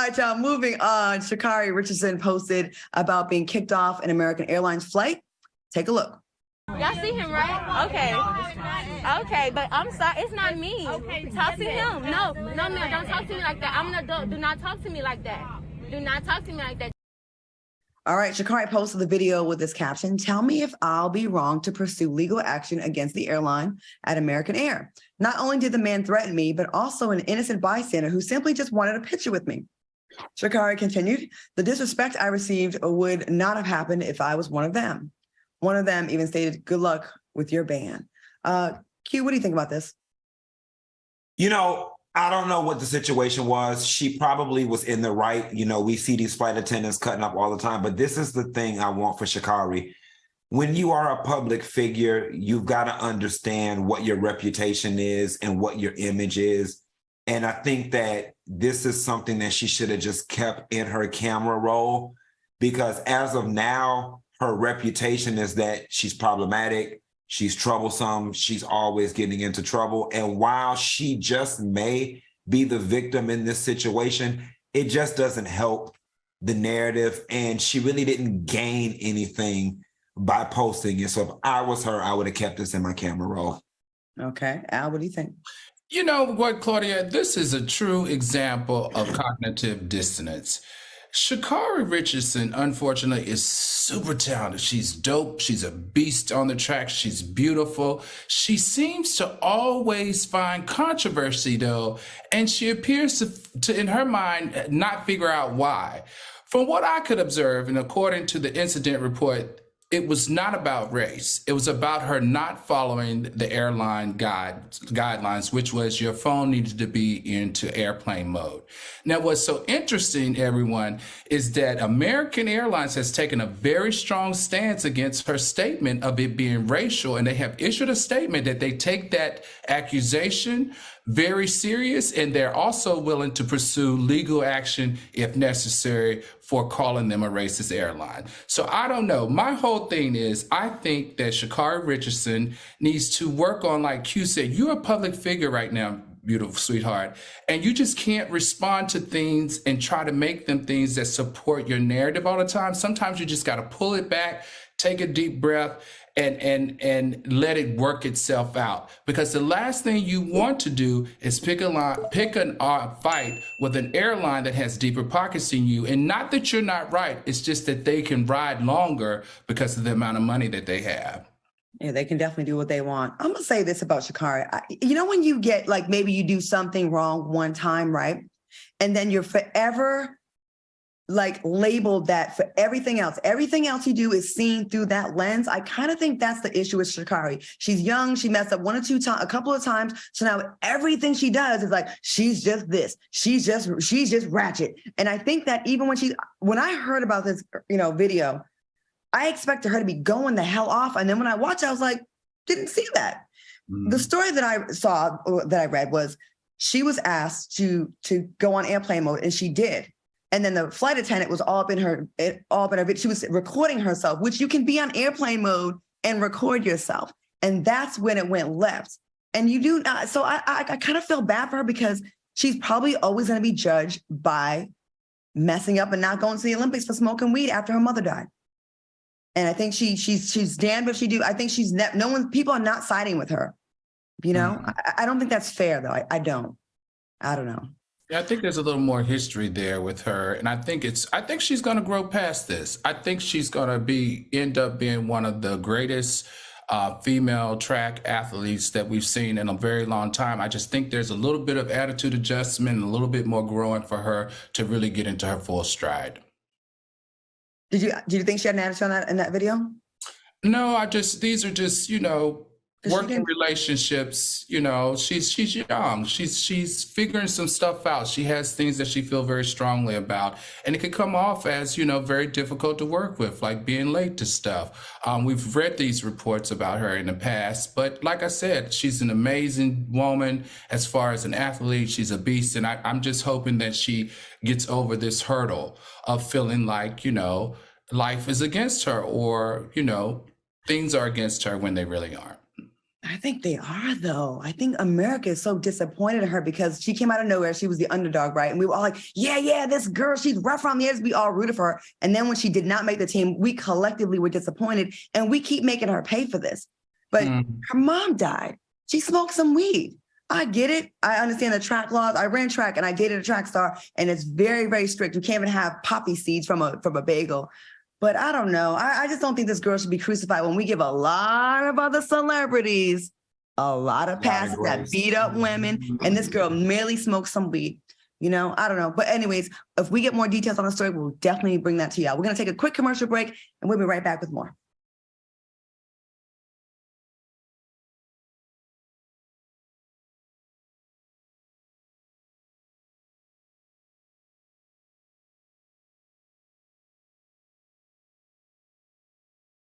right, y'all, moving on. Sha'Carri Richardson posted about being kicked off an American Airlines flight. Take a look. Y'all see him, right? Okay. Okay, but I'm sorry, it's not me. Okay, talk to him. No, ma'am, don't talk to me like that. I'm an adult. Do not talk to me like that. Do not talk to me like that. All right, Sha'Carri posted the video with this caption: "Tell me if I'll be wrong to pursue legal action against the airline at American Air. Not only did the man threaten me, but also an innocent bystander who simply just wanted a picture with me." Sha'Carri continued, "The disrespect I received would not have happened if I was one of them. One of them even stated, 'Good luck with your ban.'" Q, what do you think about this? You know, I don't know what the situation was. She probably was in the right. You know, we see these flight attendants cutting up all the time, but this is the thing I want for Sha'Carri. When you are a public figure, you've got to understand what your reputation is and what your image is. And I think that this is something that she should have just kept in her camera roll, because as of now, her reputation is that she's problematic. She's troublesome. She's always getting into trouble. And while she just may be the victim in this situation, it just doesn't help the narrative. And she really didn't gain anything by posting it. So if I was her, I would have kept this in my camera roll. Okay. Al, what do you think? You know what, Claudia? This is a true example of cognitive dissonance. Sha'Carri Richardson, unfortunately, is super talented. She's dope. She's a beast on the track. She's beautiful. She seems to always find controversy, though, and she appears to, in her mind, not figure out why. From what I could observe, and according to the incident report, it was not about race. It was about her not following the airline guidelines, which was your phone needed to be into airplane mode. Now, what's so interesting, everyone, is that American Airlines has taken a very strong stance against her statement of it being racial, and they have issued a statement that they take that accusation very serious, and they're also willing to pursue legal action if necessary for calling them a racist airline. So I don't know. My whole thing is, I think that Sha'Carri Richardson needs to work on, like Q said, you're a public figure right now, beautiful sweetheart, and you just can't respond to things and try to make them things that support your narrative all the time. Sometimes you just got to pull it back, take a deep breath, and let it work itself out. Because the last thing you want to do is pick a fight with an airline that has deeper pockets than you. And not that you're not right, it's just that they can ride longer because of the amount of money that they have. Yeah, they can definitely do what they want. I'm going to say this about Sha'Carri. You know, when you get, like, maybe you do something wrong one time, right? And then you're forever like labeled that for everything else. Everything else you do is seen through that lens. I kind of think that's the issue with Sha'Carri. She's young. She messed up one or two times, a couple of times. So now everything she does is like, she's just this. She's just ratchet. And I think that even when I heard about this, video, I expected her to be going the hell off. And then when I watched, I was like, didn't see that. Mm-hmm. The story that I saw, that I read, was she was asked to go on airplane mode, and she did. And then the flight attendant was all up in her video. She was recording herself, which you can be on airplane mode and record yourself. And that's when it went left. And you do not. So I kind of feel bad for her, because she's probably always going to be judged by messing up and not going to the Olympics for smoking weed after her mother died. And I think she's damned if she do. I think people are not siding with her. I don't think that's fair, though. I don't know. Yeah, I think there's a little more history there with her, and I think she's going to grow past this. I think she's going to end up being one of the greatest female track athletes that we've seen in a very long time. I just think there's a little bit of attitude adjustment and a little bit more growing for her to really get into her full stride. Did you think she had an attitude in that video? No, these are just, working relationships. She's young. She's figuring some stuff out. She has things that she feels very strongly about, and it could come off as, very difficult to work with, like being late to stuff. We've read these reports about her in the past, but like I said, she's an amazing woman as far as an athlete. She's a beast, and I'm just hoping that she gets over this hurdle of feeling like, life is against her, or, things are against her when they really aren't. I think they are, though. I think America is so disappointed in her because she came out of nowhere. She was the underdog, right? And we were all like, yeah, this girl, she's rough around the edges. We all rooted for her. And then when she did not make the team, we collectively were disappointed. And we keep making her pay for this. But her mom died. She smoked some weed. I get it. I understand the track laws. I ran track and I dated a track star. And it's very, very strict. You can't even have poppy seeds from a bagel. But I don't know. I just don't think this girl should be crucified when we give a lot of other celebrities a lot of passes that beat up women. And this girl merely smoked some weed. You know, I don't know. But anyways, if we get more details on the story, we'll definitely bring that to y'all. We're going to take a quick commercial break and we'll be right back with more.